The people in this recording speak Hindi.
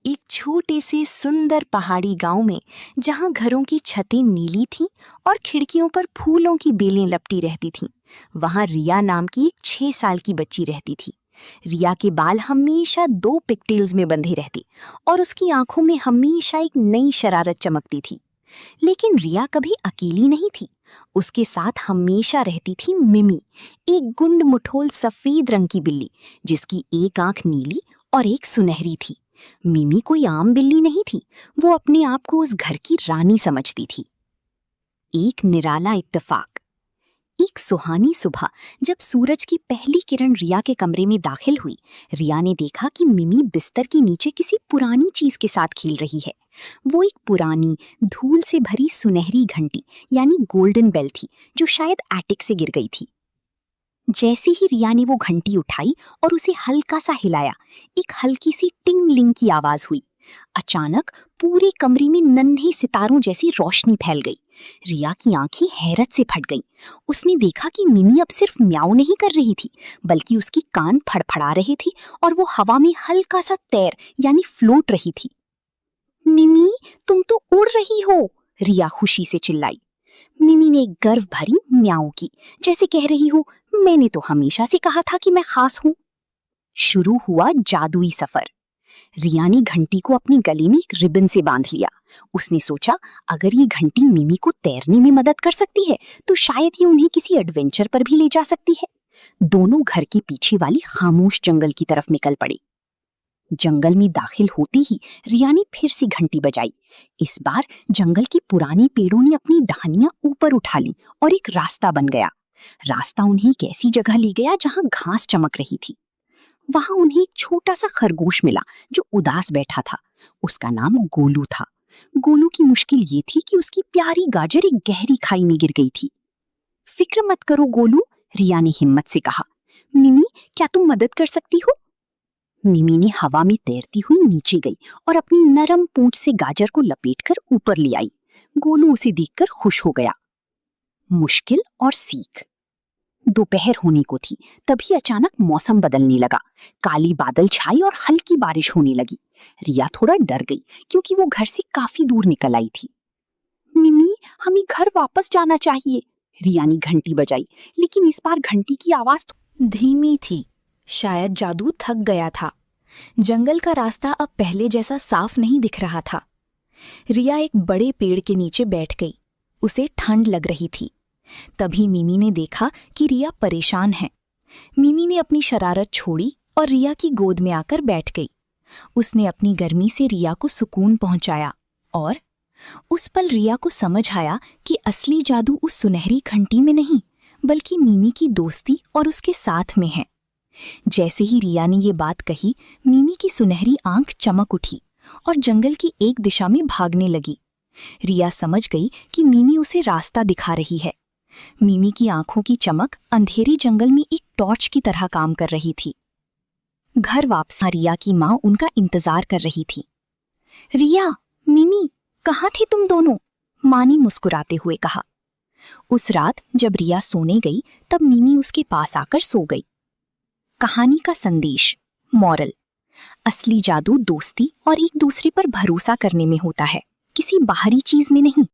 एक छोटे से सुंदर पहाड़ी गांव में जहां घरों की छतें नीली थीं और खिड़कियों पर फूलों की बेलें लपटी रहती थीं, वहां रिया नाम की एक 6 साल की बच्ची रहती थी। रिया के बाल हमेशा 2 पिगटेल्स में बंधे रहते और उसकी आंखों में हमेशा एक नई शरारत चमकती थी। लेकिन रिया कभी अकेली नहीं थी। उसके साथ हमेशा रहती थी मिमी, एक गुंड मुठोल सफेद रंग की बिल्ली जिसकी एक आंख नीली और एक सुनहरी थी। मिमी कोई आम बिल्ली नहीं थी, वो अपने आप को उस घर की रानी समझती थी। एक निराला इत्तेफाक। एक सुहानी सुबह जब सूरज की पहली किरण रिया के कमरे में दाखिल हुई, रिया ने देखा कि मिमी बिस्तर के नीचे किसी पुरानी चीज के साथ खेल रही है। वो एक पुरानी धूल से भरी सुनहरी घंटी यानी गोल्डन बेल थी जो शायद एटिक से गिर गई थी। जैसे ही रिया ने वो घंटी उठाई और उसे हल्का सा हिलाया, एक हल्की सी टिंग लिंग की आवाज हुई। अचानक पूरे कमरे में नन्हे सितारों जैसी रोशनी फैल गई। रिया की आंखें हैरत से फट गईं। उसने देखा कि मिमी अब सिर्फ म्याऊ नहीं कर रही थी, बल्कि उसकी कान फड़फड़ा रहे थे और वो हवा में हल्का सा तैर यानी फ्लोट रही थी। मिमी, तुम तो उड़ रही हो, रिया खुशी से चिल्लाई। मिमी ने एक गर्व भरी म्याऊ की, जैसे कह रही हो, मैंने तो हमेशा से कहा था कि मैं खास हूं। शुरू हुआ जादुई सफर। रिया ने घंटी को अपनी गले में एक रिबन से बांध लिया। उसने सोचा, अगर ये घंटी मिमी को तैरने में मदद कर सकती है तो शायद ये उन्हें किसी एडवेंचर पर भी ले जा सकती है। दोनों घर के पीछे वाली खामोश जंगल की तरफ निकल पड़े। जंगल में दाखिल होते ही रिया ने फिर से घंटी बजाई। इस बार जंगल की पुरानी पेड़ों ने अपनी टहनियां ऊपर उठा ली और एक रास्ता बन गया। रास्ता उन्हें एक ऐसी जगह ले गया जहां घास चमक रही थी। वहां उन्हें एक छोटा सा खरगोश मिला जो उदास बैठा था। उसका नाम गोलू था। गोलू की मुश्किल ये थी कि उसकी प्यारी गाजर एक गहरी खाई में गिर गई थी। फिक्र मत करो गोलू, रिया ने हिम्मत से कहा। मिमी, क्या तुम मदद कर सकती हो? मिमी ने हवा में तैरती हुई नीचे गई और अपनी नरम पूंछ से गाजर को लपेटकर ऊपर ले आई। गोलू उसे देखकर खुश हो गया। मुश्किल और सीख। दोपहर होने को थी, तभी अचानक मौसम बदलने लगा। काली बादल छाई और हल्की बारिश होने लगी। रिया थोड़ा डर गई क्योंकि वो घर से काफी दूर निकल आई थी। मिमी, हमें घर वापस जाना चाहिए, रिया ने घंटी बजाई, लेकिन इस बार घंटी की आवाज तो धीमी थी। शायद जादू थक गया था। जंगल का रास्ता अब पहले जैसा साफ नहीं दिख रहा था। रिया एक बड़े पेड़ के नीचे बैठ गई। उसे ठंड लग रही थी। तभी मिमी ने देखा कि रिया परेशान है। मिमी ने अपनी शरारत छोड़ी और रिया की गोद में आकर बैठ गई। उसने अपनी गर्मी से रिया को सुकून पहुंचाया और उस पल रिया को समझ आया कि असली जादू उस सुनहरी घंटी में नहीं, बल्कि मिमी की दोस्ती और उसके साथ में है। जैसे ही रिया ने ये बात कही, मिमी की सुनहरी आंख चमक उठी और जंगल की एक दिशा में भागने लगी। रिया समझ गई कि मिमी उसे रास्ता दिखा रही है। मिमी की आंखों की चमक अंधेरे जंगल में एक टॉर्च की तरह काम कर रही थी। घर वापस रिया की माँ उनका इंतजार कर रही थी। रिया, मिमी, कहाँ थे तुम दोनों? माँ ने मुस्कुराते हुए कहा। उस रात जब रिया सोने गई तब मिमी उसके पास आकर सो गई। कहानी का संदेश, मॉरल। असली जादू दोस्ती और एक दूसरे पर भरोसा करने में होता है, किसी बाहरी चीज में नहीं।